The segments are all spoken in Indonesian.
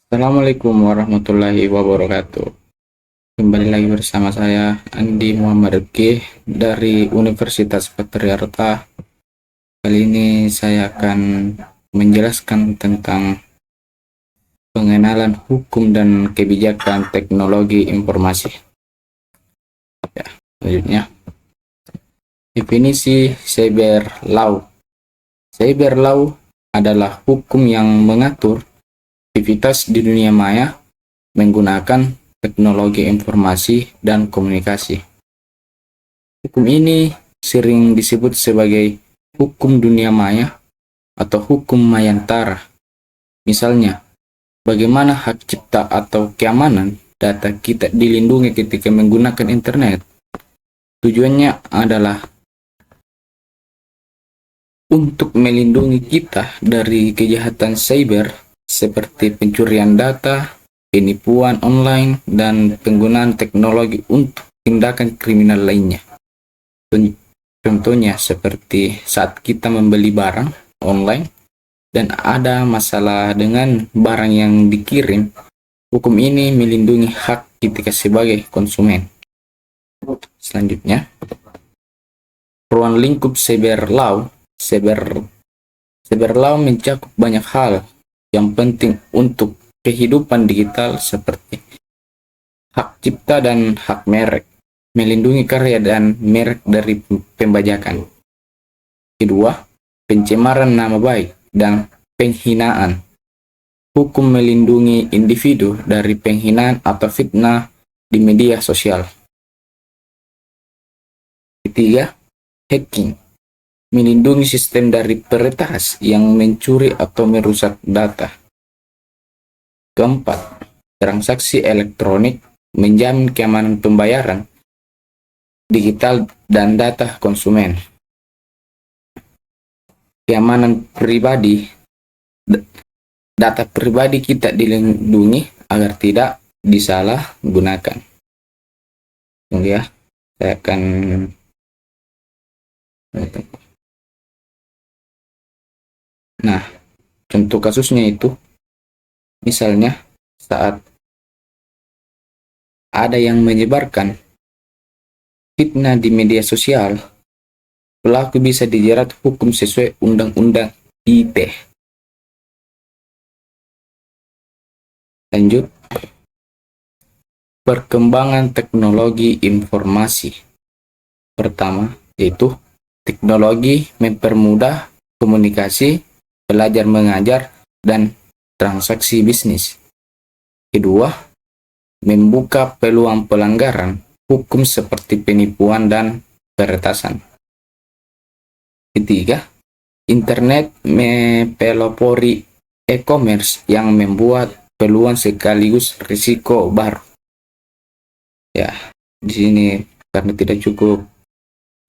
Assalamualaikum warahmatullahi wabarakatuh. Kembali lagi bersama saya Andi Muhammad Rifki dari Universitas Patriarta. Kali ini saya akan menjelaskan tentang pengenalan hukum dan kebijakan teknologi informasi. Selanjutnya, definisi cyber law. Cyber law adalah hukum yang mengatur aktivitas di dunia maya menggunakan teknologi informasi dan komunikasi. Hukum ini sering disebut sebagai hukum dunia maya atau hukum mayantara. Misalnya, bagaimana hak cipta atau keamanan data kita dilindungi ketika menggunakan internet. Tujuannya adalah untuk melindungi kita dari kejahatan cyber seperti pencurian data, penipuan online, dan penggunaan teknologi untuk tindakan kriminal lainnya. Contohnya seperti saat kita membeli barang online dan ada masalah dengan barang yang dikirim, hukum ini melindungi hak kita sebagai konsumen. Selanjutnya, ruang lingkup cyber law. Cyber law mencakup banyak hal yang penting untuk kehidupan digital seperti hak cipta dan hak merek, melindungi karya dan merek dari pembajakan. Kedua, pencemaran nama baik dan penghinaan. Hukum melindungi individu dari penghinaan atau fitnah di media sosial. Ketiga, hacking. Melindungi sistem dari peretas yang mencuri atau merusak data. Keempat, transaksi elektronik menjamin keamanan pembayaran digital dan data konsumen. Keamanan pribadi, data pribadi kita dilindungi agar tidak disalahgunakan. Tunggu ya, saya akan contoh kasusnya itu, misalnya saat ada yang menyebarkan fitnah di media sosial, pelaku bisa dijerat hukum sesuai Undang-Undang ITE. Lanjut, perkembangan teknologi informasi. Pertama, yaitu teknologi mempermudah komunikasi, belajar mengajar, dan transaksi bisnis. Kedua, membuka peluang pelanggaran hukum seperti penipuan dan peretasan. Ketiga, internet mempelopori e-commerce yang membuat peluang sekaligus risiko baru. Ya, di sini karena tidak cukup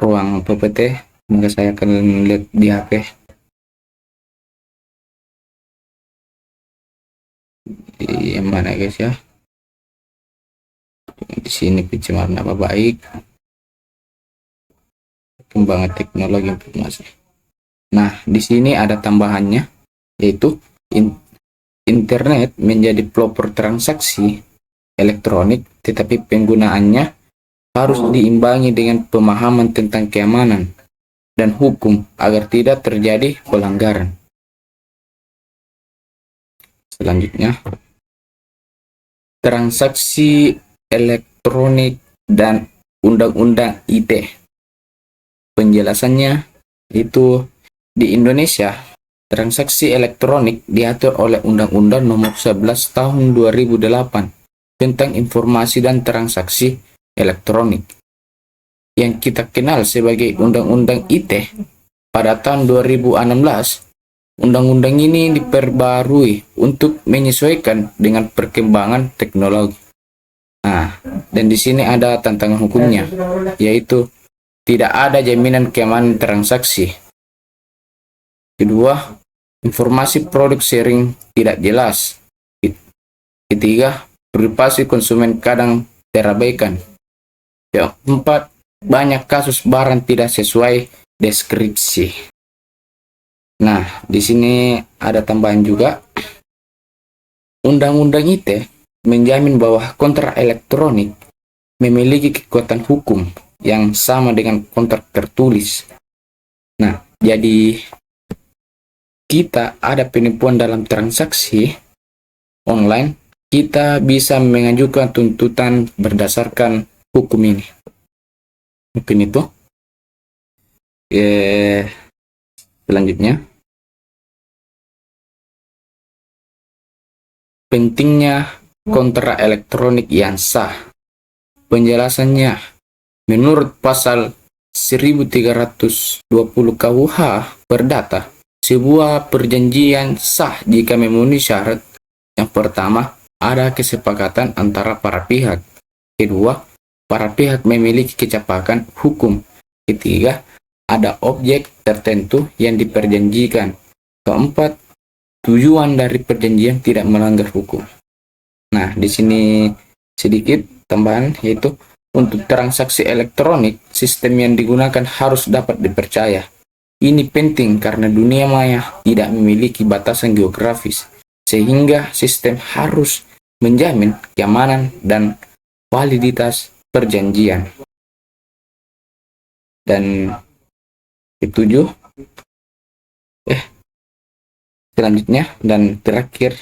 ruang PPT, maka saya akan lihat di HP. Yang mana guys ya? Di sini pencemaran nama baik, perkembangan teknologi informasi. Nah, di sini ada tambahannya, yaitu internet menjadi pelopor transaksi elektronik, tetapi penggunaannya harus diimbangi dengan pemahaman tentang keamanan dan hukum agar tidak terjadi pelanggaran. Selanjutnya, transaksi elektronik dan Undang-Undang ITE. Penjelasannya itu, di Indonesia, transaksi elektronik diatur oleh Undang-Undang Nomor 11 Tahun 2008 tentang informasi dan transaksi elektronik, yang kita kenal sebagai Undang-Undang ITE. Pada tahun 2016, undang-undang ini diperbarui untuk menyesuaikan dengan perkembangan teknologi. Nah, dan di sini ada tantangan hukumnya, yaitu tidak ada jaminan keamanan transaksi. Kedua, informasi produk sharing tidak jelas. Ketiga, privasi konsumen kadang terabaikan. Keempat, banyak kasus barang tidak sesuai deskripsi. Nah, di sini ada tambahan juga, Undang-undang ITE menjamin bahwa kontrak elektronik memiliki kekuatan hukum yang sama dengan kontrak tertulis. Nah, jadi kita ada penipuan dalam transaksi online, kita bisa mengajukan tuntutan berdasarkan hukum ini. Mungkin itu. Selanjutnya, pentingnya kontrak elektronik yang sah. Penjelasannya, menurut pasal 1320 KUH Perdata, sebuah perjanjian sah jika memenuhi syarat. Yang pertama, ada kesepakatan antara para pihak. Kedua, para pihak memiliki kecepatan hukum. Ketiga, ada objek tertentu yang diperjanjikan. Keempat, tujuan dari perjanjian tidak melanggar hukum. Nah, di sini sedikit tambahan, yaitu untuk transaksi elektronik, sistem yang digunakan harus dapat dipercaya. Ini penting karena dunia maya tidak memiliki batasan geografis, sehingga sistem harus menjamin keamanan dan validitas perjanjian. Dan ketujuh, selanjutnya dan terakhir,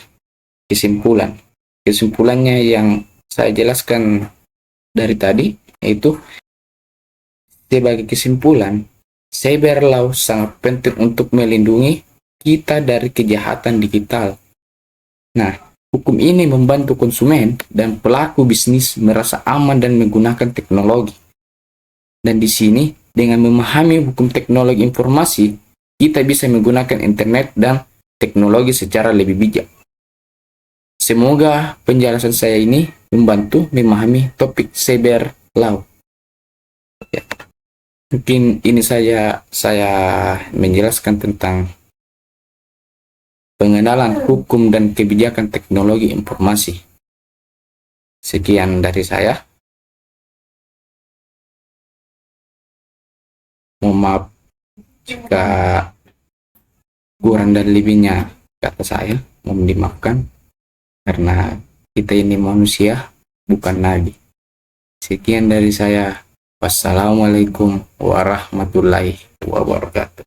kesimpulan. Kesimpulannya yang saya jelaskan dari tadi, yaitu sebagai kesimpulan, cyber law sangat penting untuk melindungi kita dari kejahatan digital. Nah, hukum ini membantu konsumen dan pelaku bisnis merasa aman dan menggunakan teknologi. Dan di sini, dengan memahami hukum teknologi informasi, kita bisa menggunakan internet dan teknologi secara lebih bijak. Semoga penjelasan saya ini membantu memahami topik cyber law. Ya. Mungkin ini saya menjelaskan tentang pengenalan hukum dan kebijakan teknologi informasi. Sekian dari saya. Mohon maaf jika kurang dan lebihnya kata saya, mohon dimaafkan karena kita ini manusia, bukan nabi. Sekian dari saya. Wassalamualaikum warahmatullahi wabarakatuh.